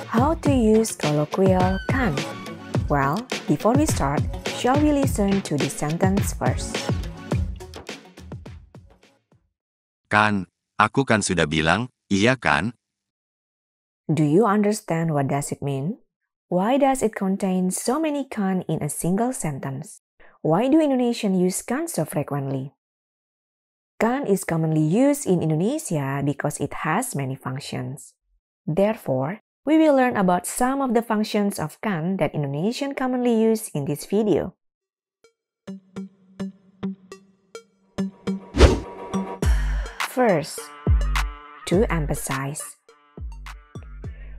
How to use colloquial kan? Well, before we start, shall we listen to the sentence first? Kan, aku kan sudah bilang, iya kan? Do you understand what does it mean? Why does it contain so many kan in a single sentence? Why do Indonesians use kan so frequently? Kan is commonly used in Indonesia because it has many functions. Therefore, we will learn about some of the functions of kan that Indonesians commonly use in this video. First, to emphasize.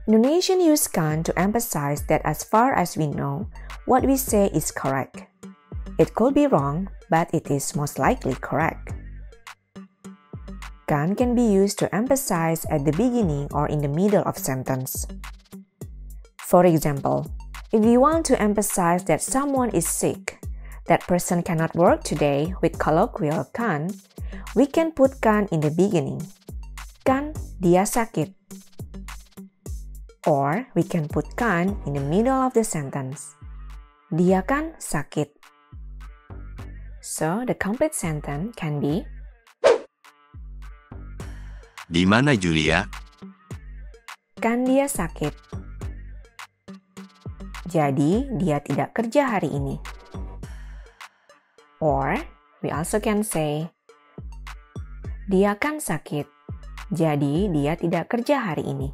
Indonesians use kan to emphasize that as far as we know, what we say is correct. It could be wrong, but it is most likely correct. Kan can be used to emphasize at the beginning or in the middle of sentence. For example, if we want to emphasize that someone is sick, that person cannot work today with colloquial kan, we can put kan in the beginning. Kan dia sakit. Or we can put kan in the middle of the sentence. Dia kan sakit. So the complete sentence can be, Di mana Julia? kan dia sakit. Jadi dia tidak kerja hari ini. Or we also can say, dia kan sakit. Jadi dia tidak kerja hari ini.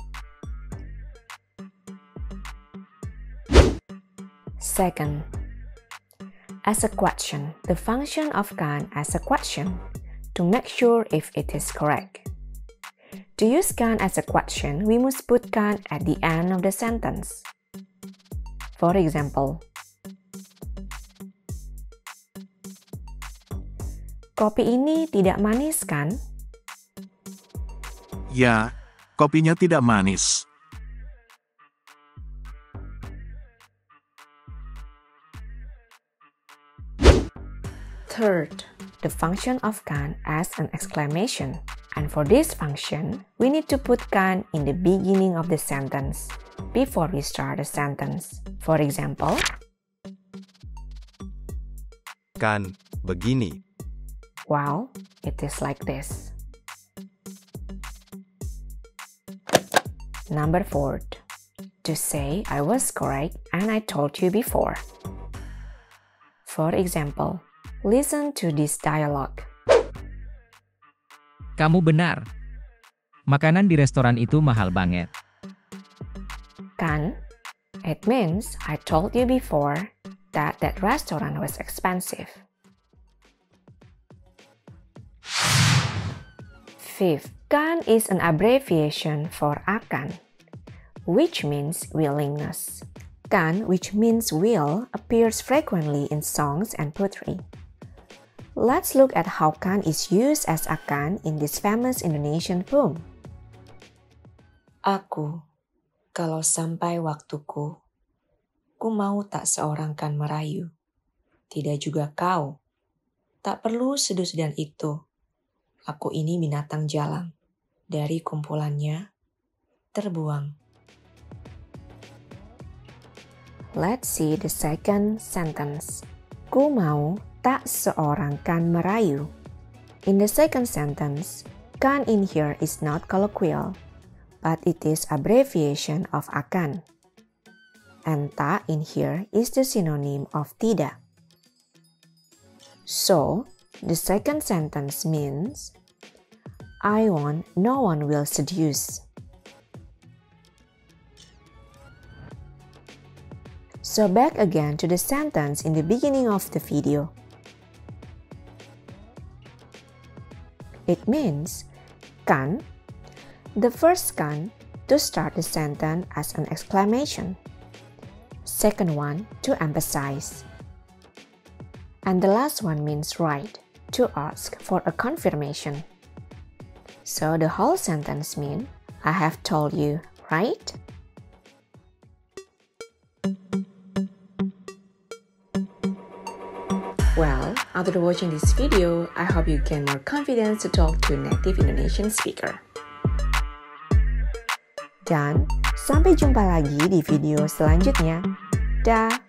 Second, as a question, the function of kan as a question to make sure if it is correct. To use kan as a question, we must put kan at the end of the sentence. For example, kopi ini tidak manis kan? Ya, kopinya tidak manis. Third, the function of kan as an exclamation. And for this function, we need to put kan in the beginning of the sentence before we start a sentence. For example, Kan, begini. well, it is like this. Number 4, to say I was correct and I told you before. For example, listen to this dialogue. Kamu benar. Makanan di restoran itu mahal banget. Kan, it means I told you before that that restaurant was expensive. Fifth, kan is an abbreviation for akan, which means willingness. Kan, which means will, appears frequently in songs and poetry. Let's look at how kan is used as akan in this famous Indonesian poem. Aku, kalau sampai waktuku, ku mau tak seorang kan merayu. Tidak juga kau, tak perlu seduh-sedan itu. Aku ini binatang jalang, dari kumpulannya terbuang. Let's see the second sentence. Ku mau tak seorang kan merayu. In the second sentence, kan in here is not colloquial, but it is abbreviation of akan. And tak in here is the synonym of tidak. So, the second sentence means, I want no one will seduce. So back again to the sentence in the beginning of the video. It means kan, the first kan to start the sentence as an exclamation. Second one to emphasize. And the last one means right, to ask for a confirmation. So the whole sentence means, I have told you, right? Well, after watching this video, I hope you gain more confidence to talk to a native Indonesian speaker. Dan sampai jumpa lagi di video selanjutnya. Dah.